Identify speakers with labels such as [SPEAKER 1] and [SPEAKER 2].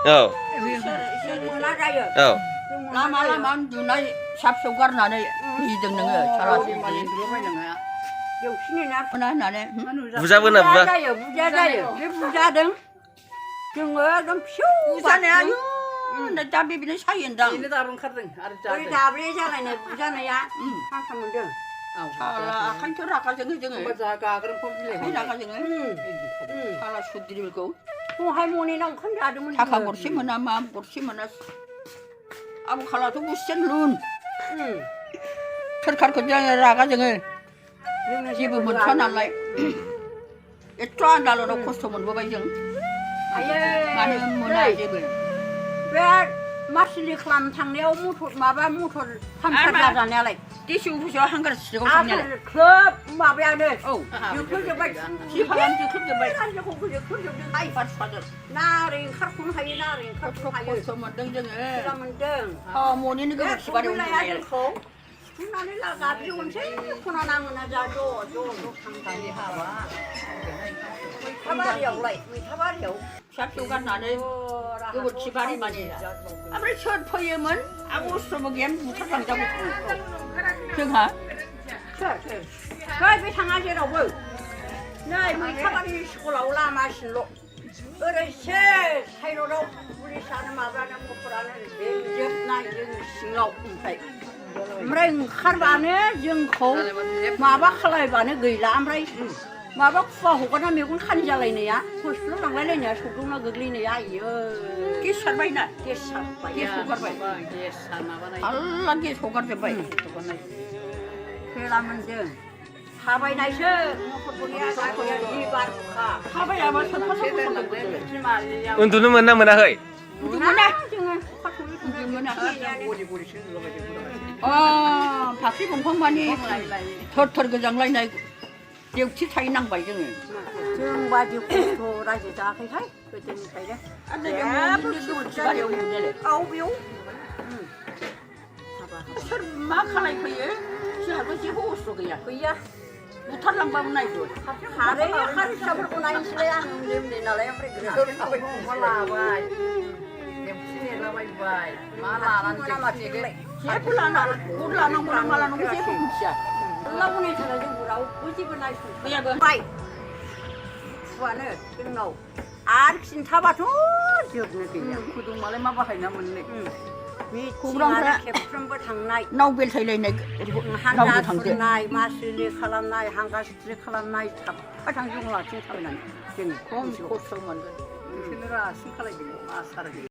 [SPEAKER 1] मोना जायो लामा लामा उन्दुनाय फिसा फिसौ गारनानै गिदों नोङो सालासि जौसिनि ना फुना होननानै
[SPEAKER 2] बुजाबोना बुजा
[SPEAKER 1] जायो बुजा जायो बे बुजादों जोङो एकदम फिसौ बुजानाया दा बेबिनो सायोनदां
[SPEAKER 3] बेनो दाबो ओंखारदों आरो
[SPEAKER 1] बै दाब्ले जालायनाय बुजानाया हांखा मोनदों आखायथ' रागा जोङो जोङो
[SPEAKER 3] गाग्रोमखौ बिलाइ
[SPEAKER 1] रागा जोङो साला सुद्रिखौ दहाय मनिनाव ओंखाम जादोंमोन थाखा गरसे मोना मा गरसे मोना आबखालाथ' गुसेन लुन सोरखारखौ जोङो रागा जोङो जेबो मोनथ'आ नालाय एथ' आन्दालनाव खस्थ' मोनबोबाय जों मानो मोना जेबो बे मासुलि खालामनो थांनायाव मटर पाम्पसार जाजानायालाय डिसि अफिसाव हांगार सिगाव थांनायालाय खोब माबायानो जोख्लोबजोब्बाय जोख्लोबजोब्बाय जोख्लोबजोबदों आइफार सुफादों नारै ओंखारख'नो हायो नारै ओंखारख'नो हायो खस्थ' मोनदों जोङो मोनदों मनिनो गोबोरखि बारियाव उन्दुनायालाय सुनानै गाबजोबनोसै खना नाङोना जा ज' थांनानै हाबा मैथा बारियावलाय मैथा बारियाव फिसा फिसौ गारनानै गोबोरखि बारि माने ओमफ्राय सोर फैयोमोन आं अस्त्रबो गैया बुथारलांजागौ जोंहा सोर बे थाङा जेरावबो नै मैथा बारि स्कुलाव लामासिनल' ओरैसे साइरडआव पुलिसानो माबानो मटरानो जोबनाय जों सिङाव ओमफ्राय ओंखारबानो जोंखौ माबा खालायबानो गैला ओमफ्राय माबा खुवा हगारना मेगन खानि जालायनाया हस्पिटालाव लांलायलायनाया सौदावना गोग्लैनाया आइयो गेस सारबायना गेस सारबाय गेस हगारबाय आल्ला गेस हगारजोब्बाय खेला मोनदों थाबायनायसो मटरबो गैया जि बारखा थाबायाबा
[SPEAKER 2] उन्दुनो मोनना मोनाखै
[SPEAKER 1] मोना जोङो मोना फाख्रि दंफां मानि थर थर गोजांलायनाय देवथि थायो नांबाय जोङो जों बादि खस्थ' रायजो जायाखैहाय गोदोनिफ्रायनो बेयाव सोर मा खालायफैयो जोंहाबो जेबो अस्त्र गैया बुथारलांबाबो नायदो खारै फिसाफोरखौ नायनोसैलाय आं उन्दै नालाय ओमफ्राय
[SPEAKER 3] लाबाय देवथि नेलाबायबाय मा लानानै
[SPEAKER 1] जेबो लानांगौ ना मा लानांगौ जेबो मिथिया लावनाय थानाय जोंबो रावबो जेबो नायस'नफैयाबो बाय खुवानो जोंनाव आरो खिन्थाबाथ' जोबनो गैया
[SPEAKER 3] खुदुंबालाय मा बाहायना मोननो
[SPEAKER 1] खौरांफ्रा खेबफ्रोमबो थांनाय नाव बेलथायलायनाय हांगा सुरनाय मासुलि खालामनाय हांगा सुद्रि खालामनाय थाबफा थांजों लाथिं थाबायनानै जोङो खम खस्थ' मोनगोन
[SPEAKER 3] बिसोरनो रासिन खालायदों मा सार